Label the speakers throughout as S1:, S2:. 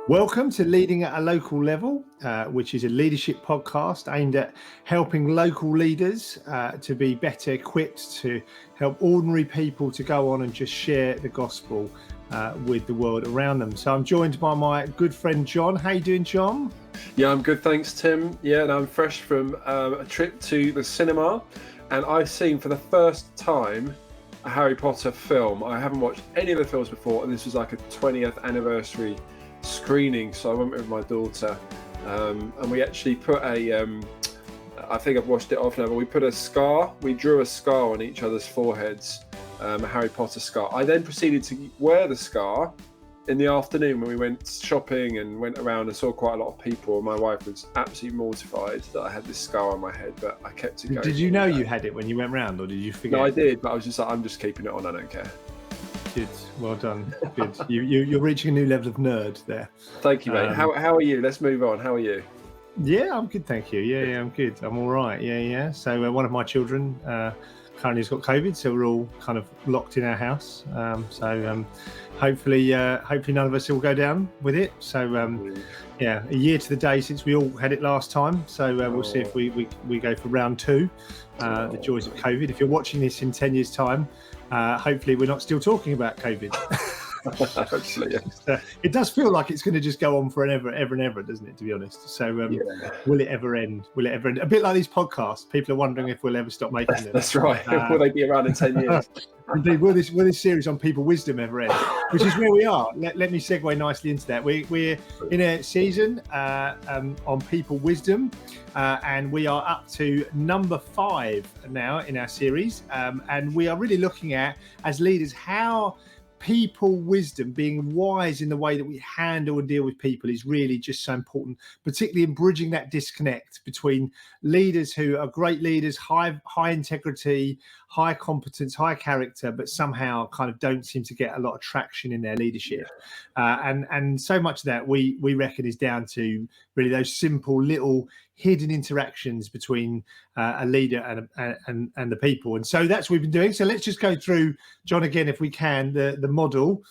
S1: Welcome to Leading at a Local Level, which is a leadership podcast aimed at helping local leaders to be better equipped to help ordinary people to go on and just share the gospel with the world around them. So I'm joined by my good friend John. How you doing, John?
S2: Yeah, I'm good, thanks, Tim. Yeah, and I'm fresh from a trip to the cinema, and I've seen for the first time a Harry Potter film. I haven't watched any of the films before, and this was like a 20th anniversary screening, so I went with my daughter, and we actually put I think I've washed it off now, but we drew a scar on each other's foreheads, a Harry Potter scar. I then proceeded to wear the scar in the afternoon when we went shopping and went around and saw quite a lot of people. My wife was absolutely mortified that I had this scar on my head, but I kept it going.
S1: Did you know you had it when you went round, or did you forget?
S2: No, I did, but I was just like, I'm just keeping it on, I don't care.
S1: Good, well done. Good. You're reaching a new level of nerd there.
S2: Thank you, mate. How are you? Let's move on. How are you?
S1: Yeah, I'm good, thank you. Yeah, I'm good. I'm all right. Yeah. So one of my children currently has got COVID, so we're all kind of locked in our house. Hopefully none of us will go down with it. So yeah, a year to the day since we all had it last time. So we'll see if we go for round two. The joys of COVID. If you're watching this in 10 years' time, hopefully we're not still talking about COVID.
S2: Actually, yeah.
S1: It does feel like it's going to just go on forever and ever, doesn't it, to be honest? So Will it ever end? A bit like these podcasts, people are wondering if we'll ever stop making them.
S2: That's right. Will they be around in 10 years?
S1: Indeed, will this series on people wisdom ever end? Which is where we are. Let me segue nicely into that. We're in a season on people wisdom, and we are up to number 5 now in our series, and we are really looking at, as leaders, how people wisdom, being wise in the way that we handle and deal with people, is really just so important, particularly in bridging that disconnect between leaders who are great leaders, high integrity, high competence, high character, but somehow kind of don't seem to get a lot of traction in their leadership. And so much of that we reckon is down to really those simple little hidden interactions between a leader and the people. And so that's what we've been doing. So let's just go through, John, again, if we can, the model.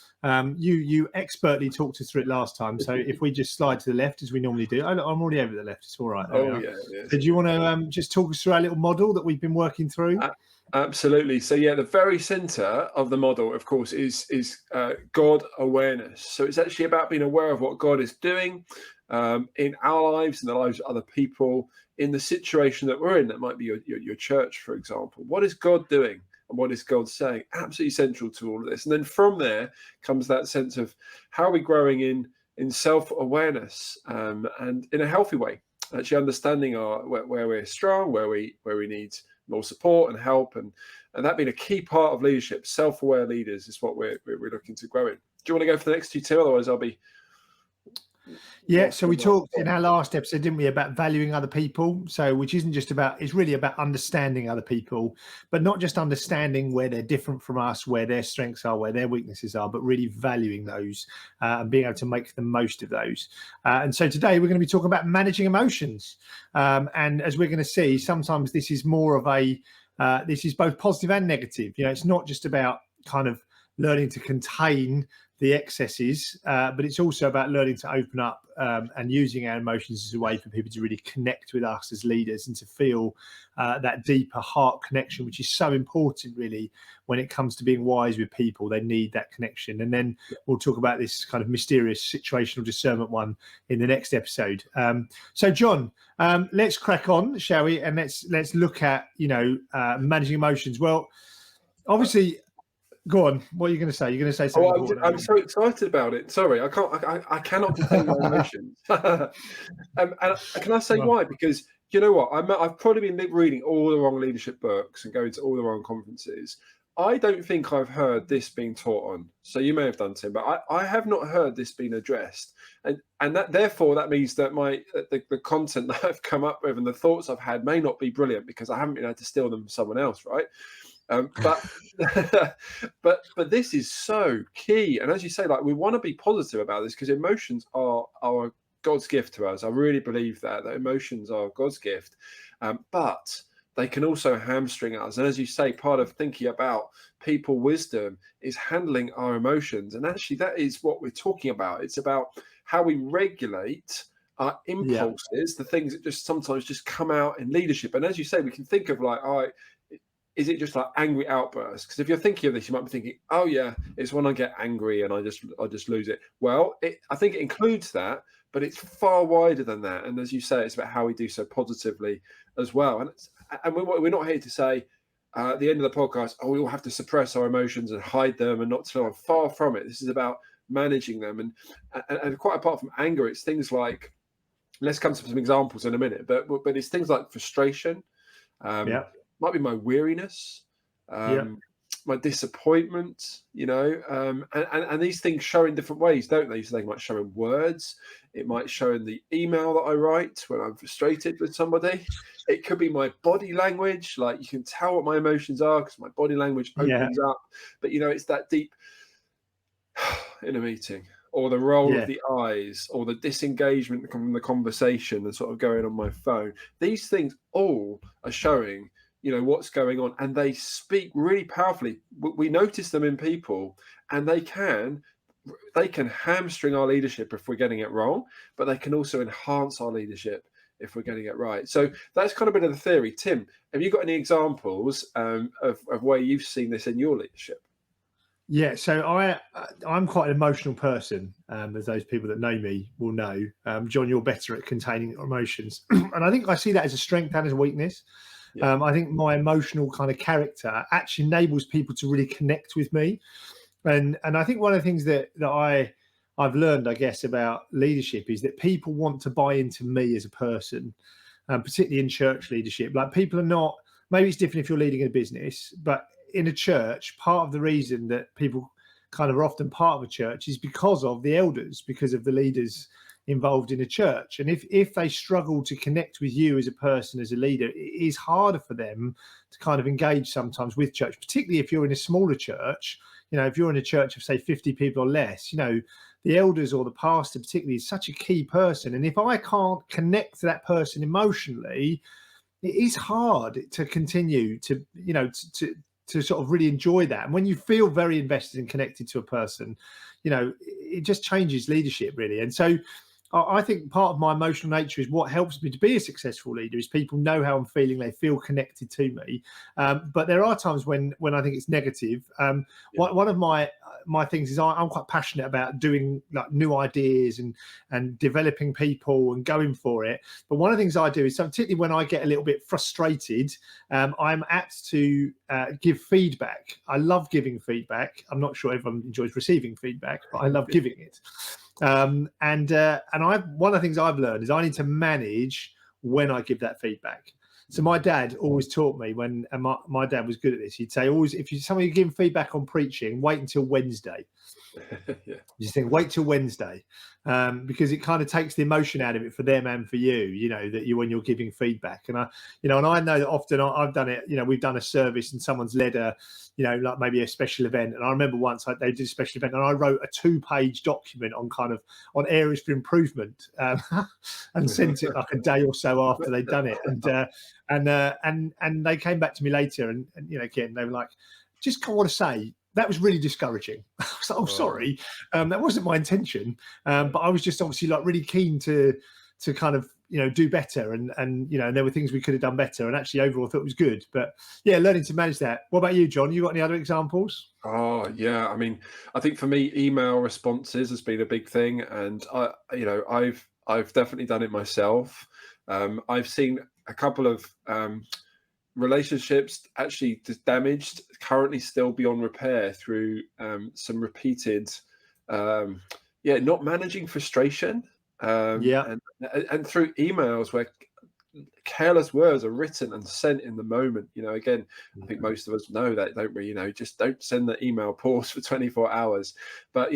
S1: You expertly talked us through it last time. So if we just slide to the left, as we normally do. I'm already over the left. It's all right.
S2: Yeah.
S1: So do you want to just talk us through our little model that we've been working through?
S2: Absolutely. So yeah, the very center of the model, of course, is God awareness. So it's actually about being aware of what God is doing in our lives and the lives of other people, in the situation that we're in. That might be your church, for example. What is God doing and what is God saying? Absolutely central to all of this. And then from there comes that sense of how are we growing in self-awareness, and in a healthy way, actually understanding where we're strong, where we need more support and help, and that being a key part of leadership. Self-aware leaders is what we're looking to grow in. Do you want to go for the next two, Tim? Otherwise I'll be...
S1: Yeah, so we talked in our last episode, didn't we, about valuing other people? So which isn't just about, it's really about understanding other people, but not just understanding where they're different from us, where their strengths are, where their weaknesses are, but really valuing those and being able to make the most of those. And so today we're going to be talking about managing emotions. And as we're going to see, sometimes this is more of this is both positive and negative. You know, it's not just about kind of learning to contain the excesses, but it's also about learning to open up and using our emotions as a way for people to really connect with us as leaders and to feel that deeper heart connection, which is so important really when it comes to being wise with people. They need that connection. And then we'll talk about this kind of mysterious situational discernment one in the next episode. So John, let's crack on, shall we? And let's look at, managing emotions. Well, obviously, go on. What are you going to say? You're going to say something.
S2: I'm so excited about it. Sorry, I cannot contain my emotions. And can I say why? Because you know what? I've probably been reading all the wrong leadership books and going to all the wrong conferences. I don't think I've heard this being taught on. So you may have done, Tim, but I have not heard this being addressed. And that therefore that means that the content that I've come up with and the thoughts I've had may not be brilliant because I haven't been able to steal them from someone else, right? But this is so key, and as you say, like, we want to be positive about this because emotions are God's gift to us. I really believe that emotions are God's gift, but they can also hamstring us. And as you say, part of thinking about people wisdom is handling our emotions, and actually that is what we're talking about. It's about how we regulate our impulses, the things that just sometimes just come out in leadership. And as you say, we can think of like, all right, is it just like angry outbursts? Because if you're thinking of this, you might be thinking, oh yeah, it's when I get angry and I just lose it. Well, I think it includes that, but it's far wider than that. And as you say, it's about how we do so positively as well. And we're not here to say at the end of the podcast, oh, we all have to suppress our emotions and hide them and not tell them. Far from it. This is about managing them. And quite apart from anger, it's things like, let's come to some examples in a minute, but it's things like frustration, might be my weariness, my disappointment, and these things show in different ways, don't they? So they might show in words, it might show in the email that I write when I'm frustrated with somebody. It could be my body language, like you can tell what my emotions are because my body language opens up. But it's that deep in a meeting, or the roll of the eyes, or the disengagement from the conversation and sort of going on my phone. These things all are showing what's going on, and they speak really powerfully. We notice them in people, and they can hamstring our leadership if we're getting it wrong, but they can also enhance our leadership if we're getting it right. So that's kind of a bit of the theory. Tim, have you got any examples of where you've seen this in your leadership?
S1: Yeah, so I'm quite an emotional person, as those people that know me will know. John, you're better at containing your emotions, and I think I see that as a strength and as a weakness. I think my emotional kind of character actually enables people to really connect with me. And I think one of the things that I've learned, I guess, about leadership is that people want to buy into me as a person, particularly in church leadership. Like, people are not, maybe it's different if you're leading a business, but in a church, part of the reason that people kind of are often part of a church is because of the elders, because of the leaders involved in a church. And if they struggle to connect with you as a person, as a leader, it is harder for them to kind of engage sometimes with church, particularly if you're in a smaller church. If you're in a church of, say, 50 people or less, the elders or the pastor particularly is such a key person. And if I can't connect to that person emotionally, it is hard to continue to sort of really enjoy that. And when you feel very invested and connected to a person, it just changes leadership, really. And so I think part of my emotional nature is what helps me to be a successful leader is people know how I'm feeling, they feel connected to me. But there are times when I think it's negative. One of my things is I'm quite passionate about doing like new ideas and developing people and going for it. But one of the things I do is, particularly when I get a little bit frustrated, I'm apt to give feedback. I love giving feedback. I'm not sure everyone enjoys receiving feedback, but I love giving it. And one of the things I've learned is I need to manage when I give that feedback. So my dad always taught me my dad was good at this. He'd say, always, if somebody give feedback on preaching, wait until Wednesday. Just think, wait till Wednesday, because it kind of takes the emotion out of it for them and for you, when you're giving feedback. And I know that often I've done it, we've done a service and someone's led a, like maybe a special event. And I remember once they did a special event and I wrote a 2-page document on areas for improvement, and sent it like a day or so after they'd done it. And they came back to me later and again, they were like, just want to say, that was really discouraging. I was like, sorry, that wasn't my intention. But I was just obviously like really keen to kind of, do better. And there were things we could have done better. And actually overall I thought it was good. But yeah, learning to manage that. What about you, John? You got any other examples?
S2: Oh, yeah. I mean, I think for me, email responses has been a big thing. And I've definitely done it myself. I've seen a couple of relationships actually damaged, currently still beyond repair through some repeated not managing frustration, and through emails where careless words are written and sent in the moment. Again, I think most of us know that, don't we? Just don't send the email, pause for 24 hours. But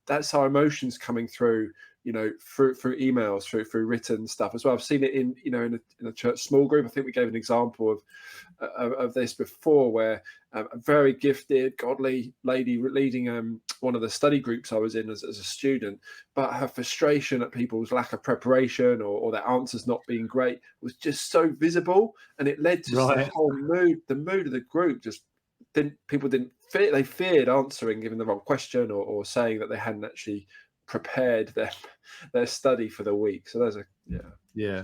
S2: that's our emotions coming through, through emails, through written stuff as well. I've seen it in a church small group. I think we gave an example of this before, where a very gifted, godly lady leading one of the study groups I was in as a student, but her frustration at people's lack of preparation or their answers not being great was just so visible, and it led to the whole mood of the group just people didn't fear. They feared answering, giving the wrong question or saying that they hadn't actually prepared their study for the week. So there's
S1: Yeah.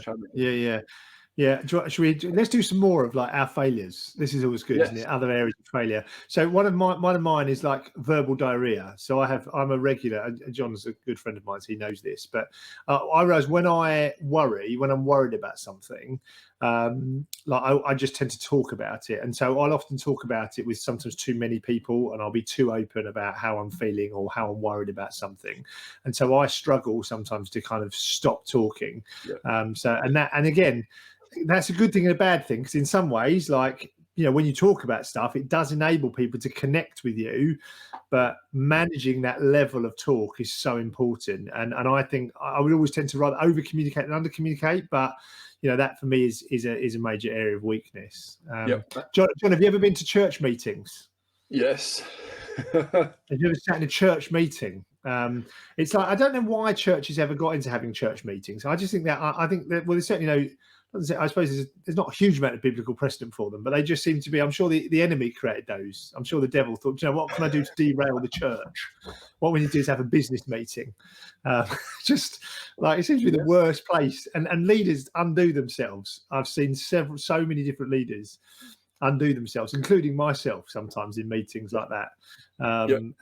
S1: Let's do some more of like our failures. This is always good, isn't it? Other areas of failure. So one of mine is like verbal diarrhea. So I'm a regular. John's a good friend of mine, so he knows this. But I realize when I'm worried about something, I just tend to talk about it, and so I'll often talk about it with sometimes too many people, and I'll be too open about how I'm feeling or how I'm worried about something, and so I struggle sometimes to kind of stop talking. And again, that's a good thing and a bad thing, because in some ways, like, when you talk about stuff, it does enable people to connect with you, but managing that level of talk is so important. And I think I would always tend to rather over communicate than under communicate, but that for me is a major area of weakness. John, have you ever been to church meetings?
S2: Yes.
S1: Have you ever sat in a church meeting? It's like, I don't know why churches ever got into having church meetings. I just think that there's certainly I suppose there's not a huge amount of biblical precedent for them, but they just seem to be. I'm sure the enemy created those. I'm sure the devil thought, what can I do to derail the church? What we need to do is have a business meeting. Just like, it seems to be the worst place. And leaders undo themselves. I've seen so many different leaders undo themselves, including myself sometimes in meetings like that.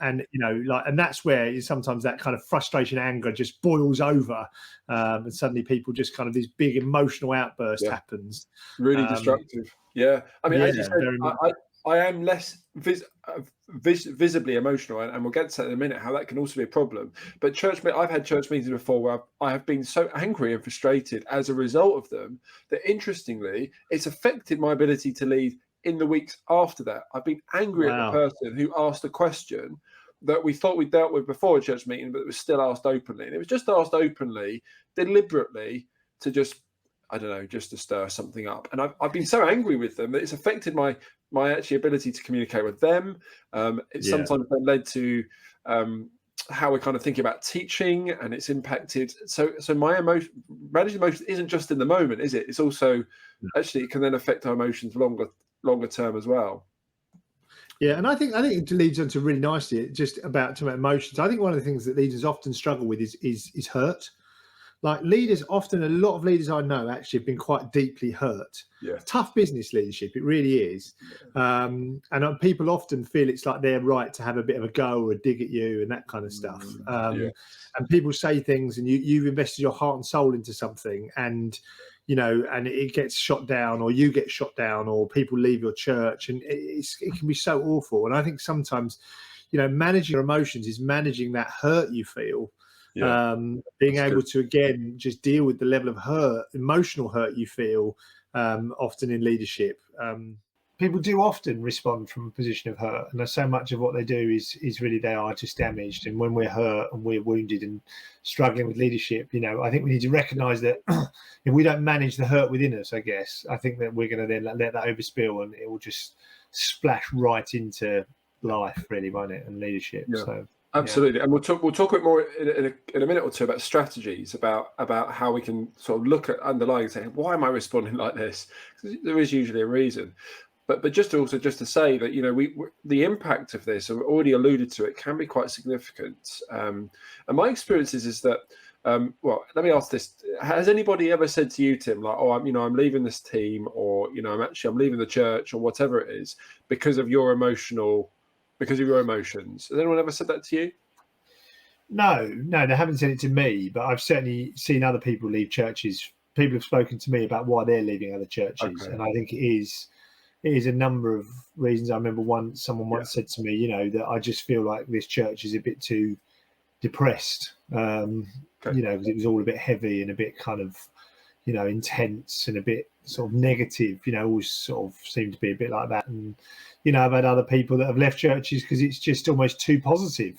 S1: And that's where sometimes that kind of frustration, anger just boils over, and suddenly people just kind of, this big emotional outburst happens.
S2: Really destructive. I mean, as you said, I am less visibly emotional, and we'll get to that in a minute, how that can also be a problem. But I've had church meetings before where I have been so angry and frustrated as a result of them that, interestingly, it's affected my ability to lead in the weeks after that. I've been angry at the person who asked a question that we thought we dealt with before a church meeting, but it was still asked openly. And it was just asked openly, deliberately, to just, I don't know, just to stir something up. And I've been so angry with them that it's affected my actually ability to communicate with them. It's sometimes led to how we're kind of thinking about teaching, and it's impacted. So my managing emotions isn't just in the moment, is it? It's also actually, it can then affect our emotions longer term as well.
S1: Yeah, and I think it leads on to really nicely just about emotions. I think one of the things that leaders often struggle with is hurt. Like, leaders often, a lot of leaders I know actually have been quite deeply hurt. Tough business leadership, it really is. And people often feel it's like their right to have a bit of a go or a dig at you and that kind of stuff. And people say things, and you've invested your heart and soul into something, and and it gets shot down, or you get shot down, or people leave your church, and it can be so awful. And I think sometimes, managing your emotions is managing that hurt you feel. Being able to, again, just deal with the level of emotional hurt you feel, often in leadership. People do often respond from a position of hurt, and so much of what they do is really, they are just damaged. And when we're hurt and we're wounded and struggling with leadership, I think we need to recognise that if we don't manage the hurt within us, I think that we're going to then let that overspill, and it will just splash right into life, really, won't it, and leadership. So.
S2: Absolutely, and we'll talk a bit more in a minute or two about strategies, about how we can sort of look at underlying and say, why am I responding like this? Because there is usually a reason. But just to say that the impact of this, I've already alluded to it, can be quite significant. And my experience is that well, let me ask this: has anybody ever said to you, Tim, like, I'm leaving this team, or I'm leaving the church, or whatever it is, because of your emotions? Has anyone ever said that to you?
S1: No, they haven't said it to me, but I've certainly seen other people leave churches. People have spoken to me about why they're leaving other churches, and I think it is a number of reasons. I remember someone once said to me, that I just feel like this church is a bit too depressed, because it was all a bit heavy and a bit kind of, intense and a bit sort of negative, always sort of seemed to be a bit like that. And, I've had other people that have left churches because it's just almost too positive.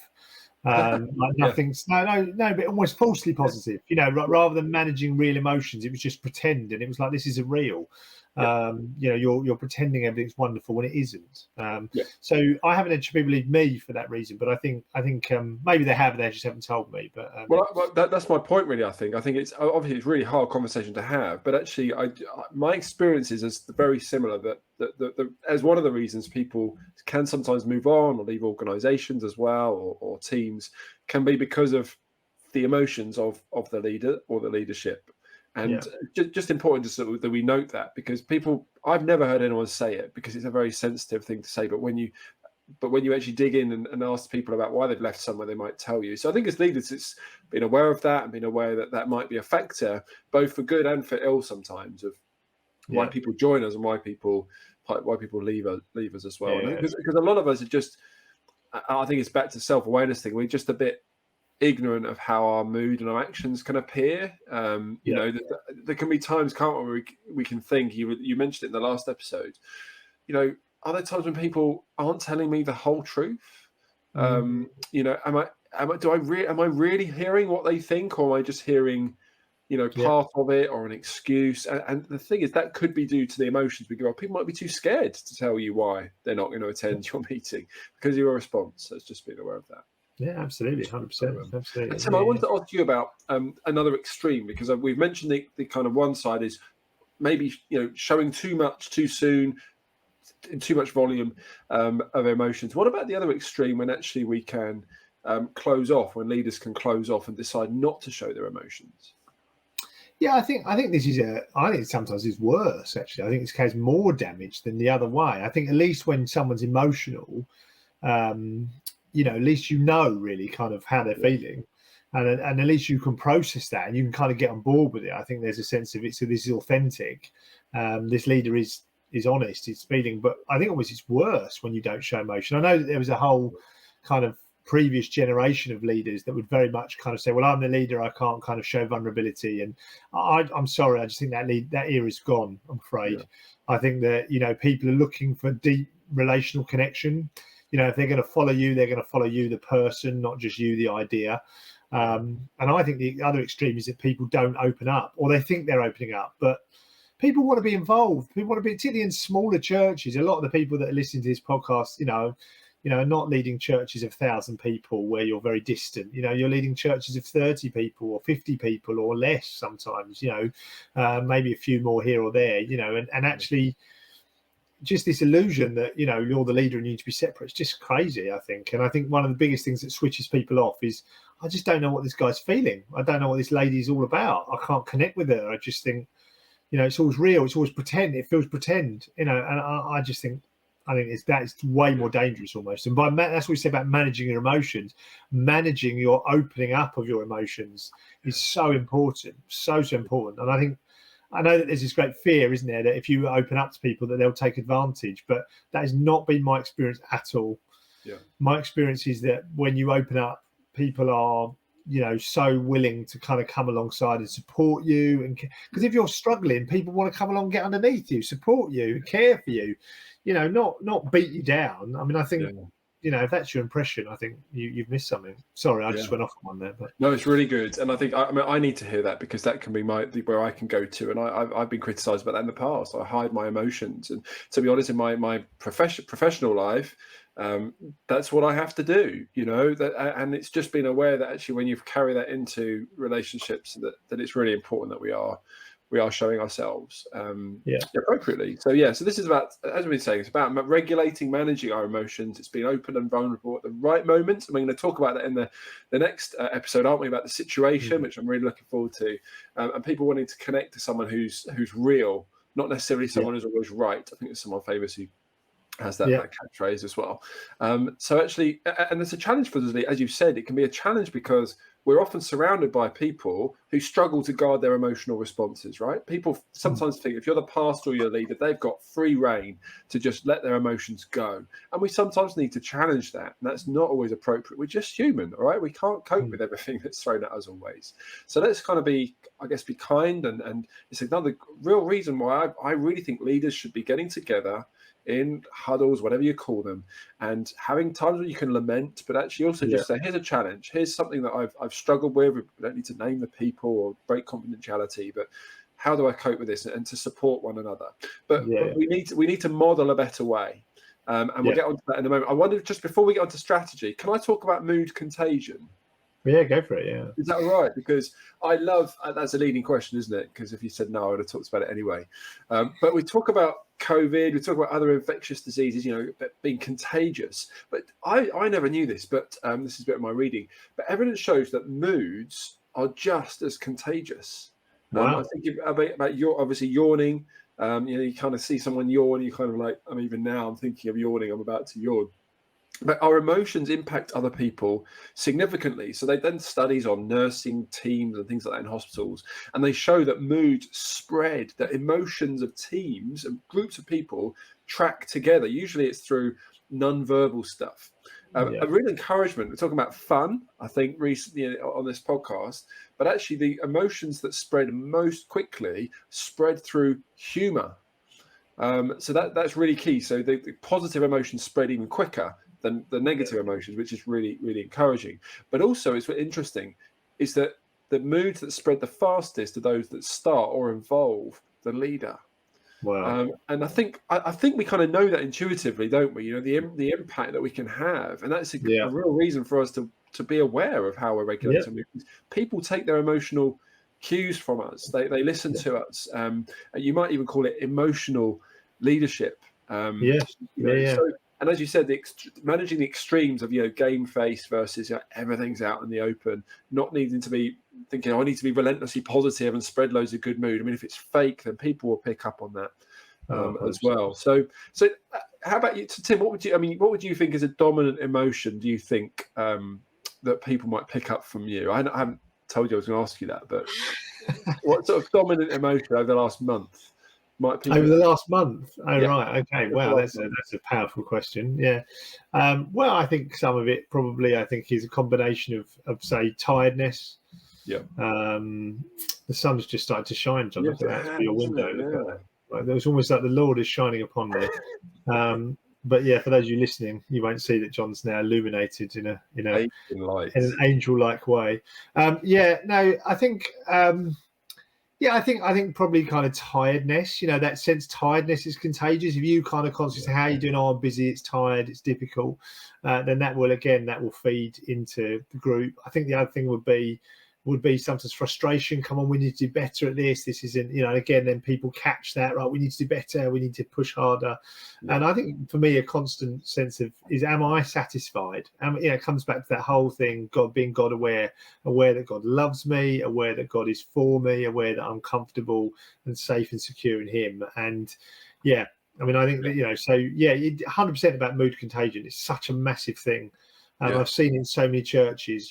S1: Like nothing's but almost falsely positive, rather than managing real emotions, it was just pretend. And it was like, this isn't real. You're pretending everything's wonderful when it isn't. So I haven't had people leave me for that reason, but I think maybe they have, they just haven't told me. But
S2: that's my point, really. I think it's obviously, it's a really hard conversation to have, but actually, my experience is very similar. That as one of the reasons people can sometimes move on or leave organisations as well, or teams, can be because of the emotions of the leader or the leadership. And just important that we note that, because I've never heard anyone say it, because it's a very sensitive thing to say. But when you actually dig in and ask people about why they've left somewhere, they might tell you. So I think as leaders, it's being aware of that and being aware that might be a factor, both for good and for ill sometimes, of why people join us and why people leave us as well. Because a lot of us are just, I think it's back to self-awareness thing. We're just a bit ignorant of how our mood and our actions can appear. You know, there can be times, can't we can think, you mentioned it in the last episode, you know, are there times when people aren't telling me the whole truth? You know, am I really hearing what they think, or am I just hearing, you know, part of it, or an excuse? And the thing is, that could be due to the emotions we give off. People might be too scared to tell you why they're not going to attend your meeting because of your response. So it's just being aware of that.
S1: Yeah, absolutely, 100%. Absolutely.
S2: And Tim, I wanted to ask you about another extreme, because we've mentioned the kind of one side is maybe, you know, showing too much too soon, in too much volume of emotions. What about the other extreme, when actually we can close off, when leaders can close off and decide not to show their emotions?
S1: Yeah, I think this is I think sometimes it's worse, actually. I think it's caused more damage than the other way. I think at least when someone's emotional, you know, at least you know really kind of how they're feeling, and at least you can process that and you can kind of get on board with it. I think there's a sense of it. So this is authentic. This leader is honest, he's feeling. But I think always it's worse when you don't show emotion. I know that there was a whole kind of previous generation of leaders that would very much kind of say, well, I'm the leader, I can't kind of show vulnerability. And I'm sorry, I just think that era is gone, I'm afraid. I think that, you know, people are looking for deep relational connection. You know, if they're going to follow you, they're going to follow you, the person, not just you, the idea. And I think the other extreme is that people don't open up, or they think they're opening up, but people want to be involved. People want to be, particularly in smaller churches. A lot of the people that are listening to this podcast, you know, are not leading churches of 1,000 people where you're very distant. You know, you're leading churches of 30 people or 50 people or less sometimes, you know, maybe a few more here or there, you know, and actually just this illusion that, you know, you're the leader and you need to be separate. It's just crazy, I think. And I think one of the biggest things that switches people off is, I just don't know what this guy's feeling. I don't know what this lady's all about. I can't connect with her. I just think, you know, it's always real. It's always pretend. It feels pretend, you know, and I just think, it's way more dangerous almost. And that's what we say about managing your emotions. Managing your opening up of your emotions is so important, so important. And I know that there's this great fear, isn't there, that if you open up to people that they'll take advantage, but that has not been my experience at all. My experience is that when you open up, people are, you know, so willing to kind of come alongside and support you. And because if you're struggling, people want to come along, get underneath you, support you, care for you, you know, not beat you down. I mean, I think, you know, if that's your impression, I think you've missed something. Sorry, I just went off on one there. But
S2: no, it's really good. And I think, I need to hear that, because that can be where I can go to. And I've been criticised about that in the past. I hide my emotions. And to be honest, in my professional life, that's what I have to do, you know, and it's just being aware that actually when you carry that into relationships, that it's really important that we are showing ourselves appropriately. So this is about, as we've been saying, it's about regulating, managing our emotions. It's being open and vulnerable at the right moments. And we're going to talk about that in the next episode, aren't we, about the situation, which I'm really looking forward to, and people wanting to connect to someone who's real, not necessarily someone who's always right. I think there's someone famous who has that catchphrase as well. So actually, and it's a challenge for us, as you said, it can be a challenge because we're often surrounded by people who struggle to guard their emotional responses, right? People sometimes think if you're the pastor or your leader, they've got free reign to just let their emotions go. And we sometimes need to challenge that. And that's not always appropriate. We're just human, all right? We can't cope with everything that's thrown at us always. So let's kind of be kind. And it's another real reason why I really think leaders should be getting together in huddles, whatever you call them, and having times where you can lament, but actually also just say, here's a challenge. Here's something that I've struggled with. We don't need to name the people or break confidentiality, but how do I cope with this, and to support one another? But we need to model a better way. And we'll get onto that in a moment. I wonder, just before we get onto strategy, can I talk about mood contagion?
S3: Yeah, go for it. Yeah.
S2: Is that right? Because I love, that's a leading question, isn't it? Because if you said no, I would have talked about it anyway. But we talk about COVID, we talk about other infectious diseases, being contagious. But I never knew this, but this is a bit of my reading. But evidence shows that moods are just as contagious.
S3: Wow.
S2: I think about your obviously yawning. You kind of see someone yawn, you kind of like, even now I'm thinking of yawning, I'm about to yawn. But our emotions impact other people significantly. So they've done studies on nursing teams and things like that in hospitals, and they show that mood spread, that emotions of teams and groups of people track together. Usually it's through non-verbal stuff. A real encouragement. We're talking about fun, I think, recently on this podcast, but actually the emotions that spread most quickly spread through humor. So that's really key. So the positive emotions spread even quicker than the negative emotions, which is really, really encouraging. But also, it's what's interesting is that the moods that spread the fastest are those that start or involve the leader.
S3: Wow.
S2: And I think we kind of know that intuitively, don't we? The impact that we can have, and that's a real reason for us to be aware of how we're regulating moods. People take their emotional cues from us. They listen to us. And you might even call it emotional leadership. So, and as you said, managing the extremes of game face versus everything's out in the open, not needing to be thinking I need to be relentlessly positive and spread loads of good mood. If it's fake, then people will pick up on that as well. So how about you, Tim? What would you think is a dominant emotion? Do you think that people might pick up from you? I haven't told you I was going to ask you that, but what sort of dominant emotion over the last month?
S3: Over the last month? Right. Okay. Wow, that's a powerful question. Yeah. Well, I think some of it probably is a combination of say tiredness.
S2: Yeah.
S3: The sun's just started to shine, John. Look at that through your window. Look at that. Right, it was almost like the Lord is shining upon me. But yeah, for those of you listening, you won't see that John's now illuminated in an angel-like way. I think probably kind of tiredness, that sense tiredness is contagious. If you kind of constantly say, how are you doing? Oh, I'm busy, it's tired, it's difficult. Then that will feed into the group. I think the other thing would be sometimes frustration. Come on, we need to do better at this. This isn't, again, then people catch that, right? We need to do better. We need to push harder. Yeah. And I think for me, a constant sense of am I satisfied? It comes back to that whole thing, being God aware that God loves me, aware that God is for me, aware that I'm comfortable and safe and secure in him. And I think that, 100% about mood contagion is such a massive thing. I've seen in so many churches,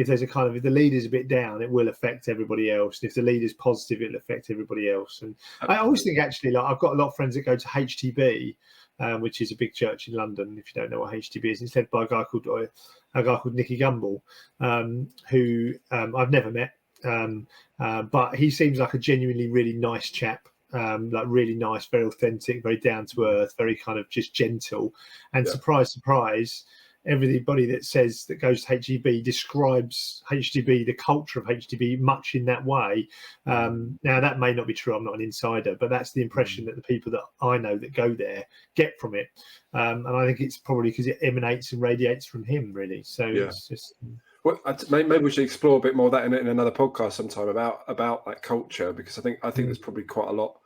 S3: if the leader's a bit down, it will affect everybody else. And if the leader's positive, it'll affect everybody else. And I always think actually, I've got a lot of friends that go to HTB, which is a big church in London. If you don't know what HTB is, it's led by a guy called Nicky Gumbel, who I've never met, but he seems like a genuinely really nice chap. Really nice, very authentic, very down to earth, very kind of just gentle. And surprise, surprise, everybody that goes to HTB describes HTB, the culture of HTB, much in that way. Now that may not be true. I'm not an insider, but that's the impression that the people that I know that go there get from it. And I think it's probably because it emanates and radiates from him, really. So it's just.
S2: Well, maybe we should explore a bit more of that in another podcast sometime about that culture, because I think there's probably quite a lot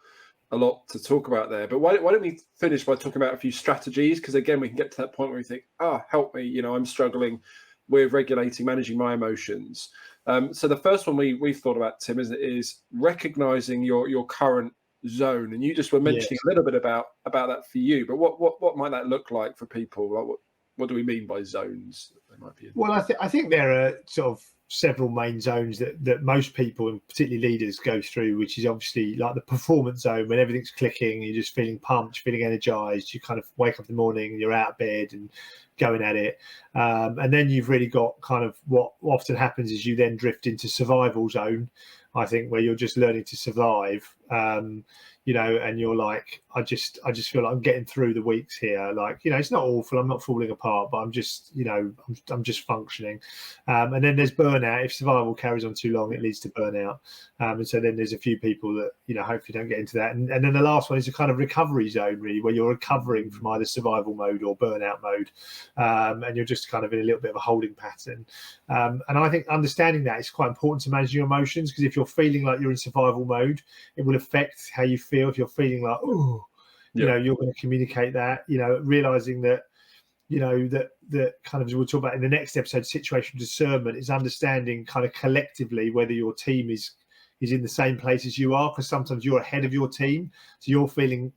S2: to talk about there. But why don't we finish by talking about a few strategies? Because again, we can get to that point where we think, help me, I'm struggling with managing my emotions. So the first one we've thought about, Tim, is recognizing your current zone. And you just were mentioning a little bit about that for you. But what might that look like for people? Like what do we mean by zones? They might be in?
S3: Well, I think there are sort of several main zones that most people, and particularly leaders, go through, which is obviously like the performance zone, when everything's clicking, you're just feeling pumped, feeling energized, you kind of wake up in the morning, you're out of bed and going at it. And then you've really got kind of what often happens is you then drift into survival zone, I think, where you're just learning to survive. and you're like, I just feel like I'm getting through the weeks here. Like, it's not awful. I'm not falling apart, but I'm just, I'm just functioning. And then there's burnout. If survival carries on too long, it leads to burnout. And so then there's a few people that, hopefully don't get into that. And then the last one is a kind of recovery zone, really, where you're recovering from either survival mode or burnout mode. And you're just kind of in a little bit of a holding pattern. And I think understanding that is quite important to manage your emotions, because if you're feeling like you're in survival mode, it will affect how you feel. If you're feeling like, you're going to communicate that, realizing that, that kind of, as we'll talk about in the next episode, situational discernment is understanding kind of collectively whether your team is in the same place as you are, because sometimes you're ahead of your team, so you're feeling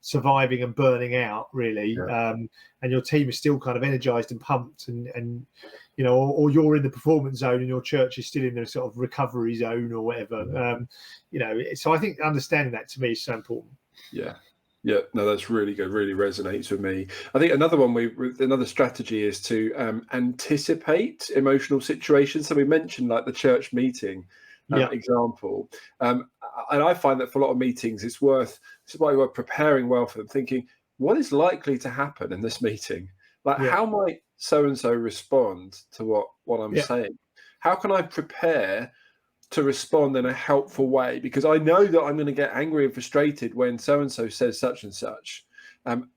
S3: surviving and burning out really, and your team is still kind of energized and pumped, and or you're in the performance zone and your church is still in the sort of recovery zone or whatever. So I think understanding that to me is so important.
S2: Yeah, no, that's really good. Really resonates with me. I think another one, another strategy is to anticipate emotional situations. So we mentioned like the church meeting example, and I find that for a lot of meetings, it's why we're preparing well for them, thinking what is likely to happen in this meeting. Like, how might so and so respond to what I'm saying? How can I prepare to respond in a helpful way, because I know that I'm going to get angry and frustrated when so-and-so says such and such. And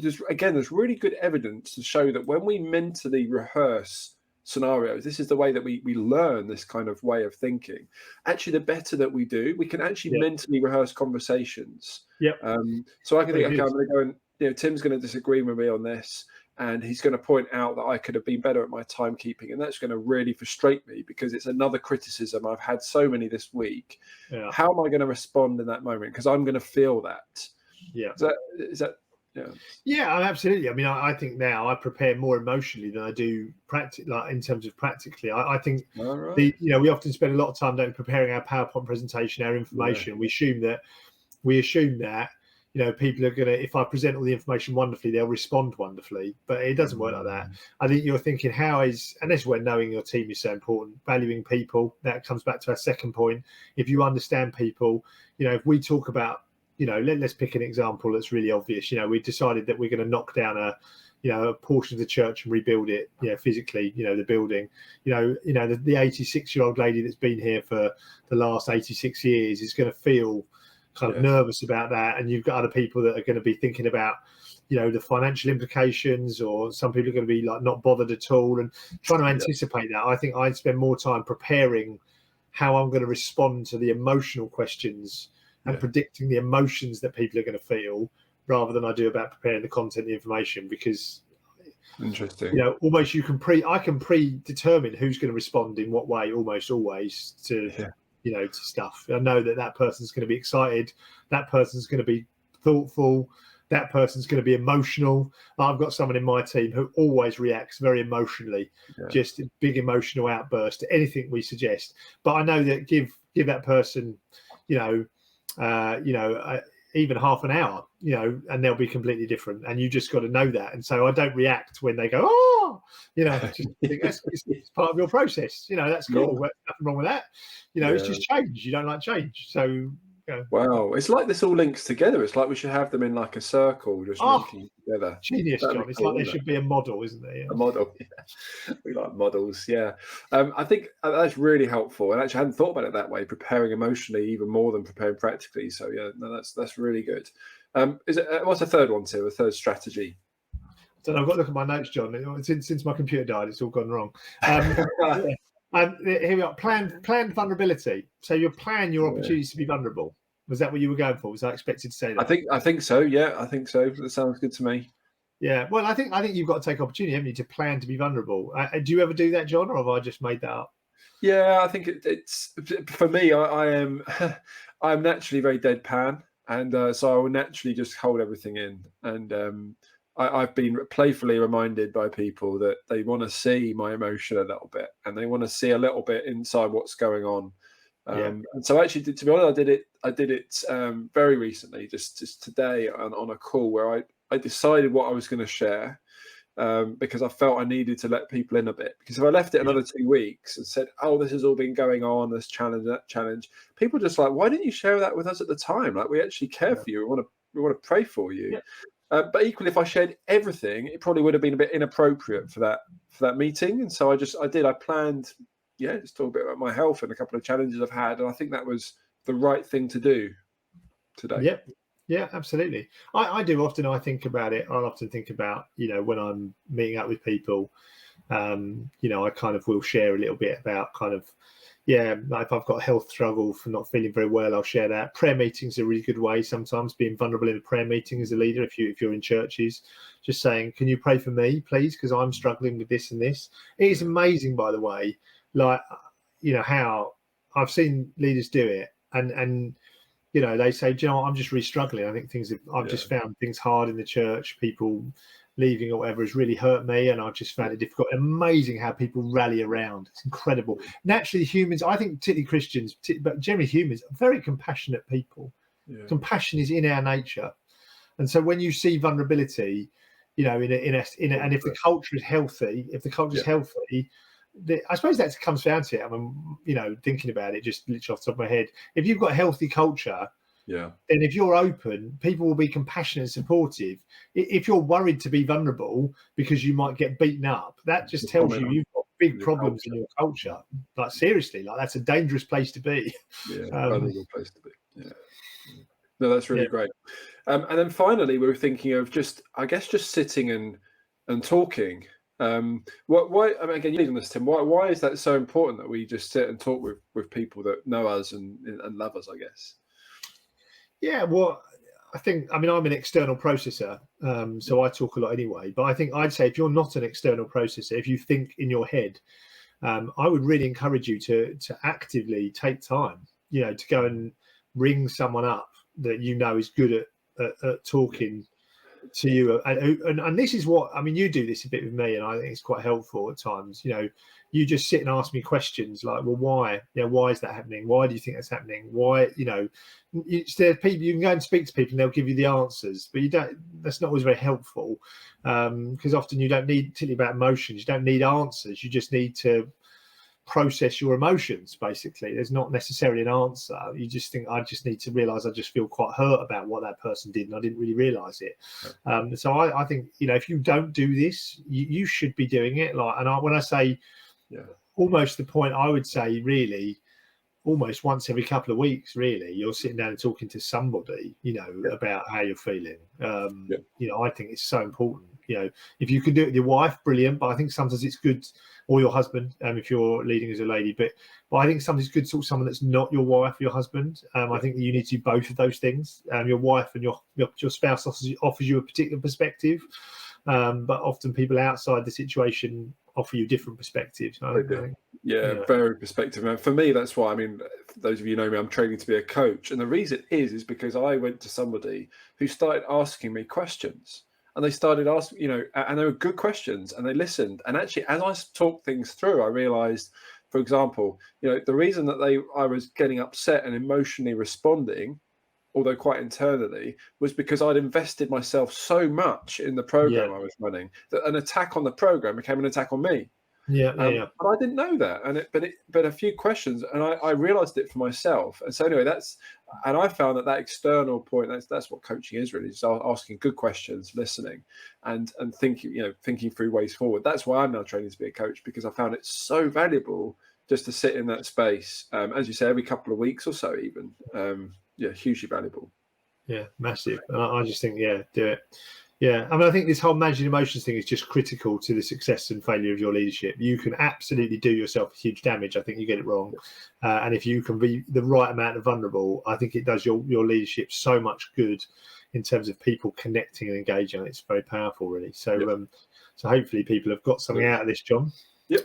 S2: there's really good evidence to show that when we mentally rehearse scenarios, this is the way that we learn this kind of way of thinking. Actually, the better that we do, we can actually mentally rehearse conversations. So I can think, okay, I'm going to go and, Tim's going to disagree with me on this, and he's going to point out that I could have been better at my timekeeping, and that's going to really frustrate me because it's another criticism. I've had so many this week. How am I going to respond in that moment? Because I'm going to feel that. Is that
S3: absolutely. I mean, I think now I prepare more emotionally than I do like in terms of practically. I think we often spend a lot of time preparing our PowerPoint presentation, our information. We assume that people are going to, if I present all the information wonderfully, they'll respond wonderfully, but it doesn't work like that. I think you're thinking, and this is where knowing your team is so important, valuing people. That comes back to our second point. If you understand people, if we talk about, let's pick an example that's really obvious. We decided that we're going to knock down a portion of the church and rebuild it, physically, the building, the 86-year-old lady that's been here for the last 86 years is going to feel kind of nervous about that, and you've got other people that are going to be thinking about the financial implications, or some people are going to be like not bothered at all, and trying to anticipate that. I think I'd spend more time preparing how I'm going to respond to the emotional questions and predicting the emotions that people are going to feel, rather than I do about preparing the content, the information, because
S2: interesting,
S3: almost I can predetermine who's going to respond in what way almost always to to stuff. I know that person's going to be excited, that person's going to be thoughtful, that person's going to be emotional. I've got someone in my team who always reacts very emotionally, just a big emotional outburst to anything we suggest. But I know that give that person, even half an hour, and they'll be completely different. And you just got to know that. And so I don't react when they go, just think it's part of your process. That's cool. Nothing wrong with that. It's just change. You don't like change. So,
S2: wow. It's like this all links together. It's like we should have them in like a circle, just linking together.
S3: Genius, John. It's like there should be a model, isn't there?
S2: A model. We like models. I think that's really helpful. And actually, I hadn't thought about it that way, preparing emotionally even more than preparing practically. So that's really good. What's the third one, Tim? A third strategy?
S3: So I've got to look at my notes, John. Since my computer died, it's all gone wrong. Here we are. Planned vulnerability. So you plan your opportunities to be vulnerable. Was that what you were going for? Was I expected to say that?
S2: I think so. Yeah, I think so. That sounds good to me.
S3: Yeah. Well, I think you've got to take opportunity, haven't you, to plan to be vulnerable. Do you ever do that, John, or have I just made that up?
S2: Yeah, I think it's for me. I am I'm naturally very deadpan, and so I will naturally just hold everything in. And I've been playfully reminded by people that they want to see my emotion a little bit, and they want to see a little bit inside what's going on. And so actually, to be honest, I did it very recently, just today on a call where I decided what I was going to share, because I felt I needed to let people in a bit. Because if I left it another 2 weeks and said, "Oh, this has all been going on, this challenge, that challenge," people just like, "Why didn't you share that with us at the time? Like, we actually care for you. We want to pray for you." But equally, if I shared everything, it probably would have been a bit inappropriate for that meeting. And so I planned, just talk a bit about my health and a couple of challenges I've had, and I think that was the right thing to do today.
S3: Yeah, absolutely. I do often. I think about it. I'll often think about, when I'm meeting up with people, I kind of will share a little bit about like if I've got a health struggle for not feeling very well, I'll share that. Prayer meetings are a really good way sometimes, being vulnerable in a prayer meeting as a leader. If you're in churches, just saying, "Can you pray for me, please? Because I'm struggling with this and this." It is amazing, by the way, how I've seen leaders do it, and they say, "Do you know what? I'm just really struggling. I think I've just found things hard in the church. People leaving or whatever has really hurt me, and I've just found it difficult." Amazing how people rally around. It's incredible. Naturally, humans, I think, particularly Christians, but generally humans, are very compassionate people. Compassion is in our nature, and so when you see vulnerability, and if the culture is healthy, I suppose that comes down to it. I mean, thinking about it, just literally off the top of my head, if you've got a healthy culture, then if you're open, people will be compassionate and supportive. If you're worried to be vulnerable because you might get beaten up, that just tells you you've got big problems in your culture. Like, seriously, that's a dangerous place to be.
S2: Vulnerable place to be. No, that's really great. And then finally, we were thinking of just sitting and talking. Why? I mean, again, you lead on this, Tim. Why is that so important that we just sit and talk with people that know us and love us, I guess?
S3: Yeah, well, I'm an external processor, so I talk a lot anyway. But I think I'd say if you're not an external processor, if you think in your head, I would really encourage you to actively take time, to go and ring someone up that is good at talking to you, and this is what you do this a bit with me, and I think it's quite helpful at times. You just sit and ask me questions like, well, why is that happening? Why do you think that's happening? Why? There's people, you can go and speak to people and they'll give you the answers, but that's not always very helpful, because often you don't need, particularly about emotions, you don't need answers. You just need to process your emotions. Basically, there's not necessarily an answer. You just think, I just need to realize I just feel quite hurt about what that person did and I didn't really realize it. So I think, if you don't do this, you should be doing it. When I say almost the point, I would say really almost once every couple of weeks, really, you're sitting down and talking to somebody, about how you're feeling. I think it's so important. If you can do it with your wife, brilliant. But I think sometimes it's good, or your husband, if you're leading as a lady. But I think sometimes it's good to talk to someone that's not your wife or your husband. I think that you need to do both of those things. Your wife and your spouse offers you a particular perspective, but often people outside the situation offer you different perspectives.
S2: Very perspective. And for me, that's why, for those of you who know me, I'm training to be a coach. And the reason is because I went to somebody who started asking me questions. And they started asking, and they were good questions, and they listened. And actually, as I talked things through, I realized, for example, the reason that I was getting upset and emotionally responding, although quite internally, was because I'd invested myself so much in the program I was running that an attack on the program became an attack on me. But I didn't know that, but a few questions, and I realized it for myself. And so anyway, I found that external point, that's what coaching is really, just asking good questions, listening, and thinking through ways forward. That's why I'm now training to be a coach, because I found it so valuable just to sit in that space, as you say, every couple of weeks or so, even. Hugely valuable.
S3: Massive. And I just think do it. I think this whole managing emotions thing is just critical to the success and failure of your leadership. You can absolutely do yourself huge damage. I think you get it wrong. And if you can be the right amount of vulnerable, I think it does your leadership so much good in terms of people connecting and engaging. It's very powerful, really. So so hopefully people have got something out of this, John.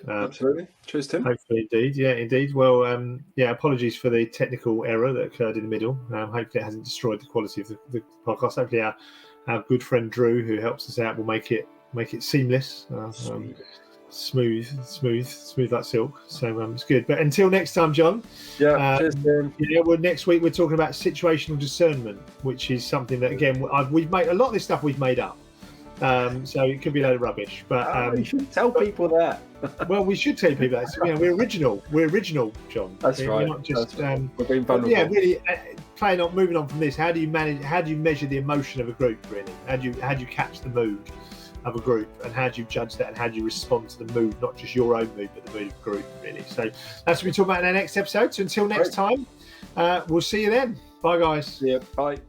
S2: Absolutely. Cheers, Tim.
S3: Hopefully, indeed. Well, apologies for the technical error that occurred in the middle. Hopefully it hasn't destroyed the quality of the podcast. Hopefully our good friend Drew, who helps us out, will make it seamless, smooth like silk. So it's good. But until next time, John.
S2: Cheers, Tim.
S3: Next week we're talking about situational discernment, which is something that again we've made a lot of this stuff we've made up. So it could be a load of rubbish. But
S2: you should tell people that.
S3: Well, we should tell people that. You know, we're original. We're original, John.
S2: That's right.
S3: We're not just.
S2: We're being vulnerable.
S3: Yeah, really. Moving on from this, how do you measure the emotion of a group? Really, how do you catch the mood of a group, and how do you judge that, and how do you respond to the mood, not just your own mood, but the mood of the group? Really. So that's what we talk about in our next episode. So until next time, we'll see you then. Bye, guys.
S2: Yeah. Bye.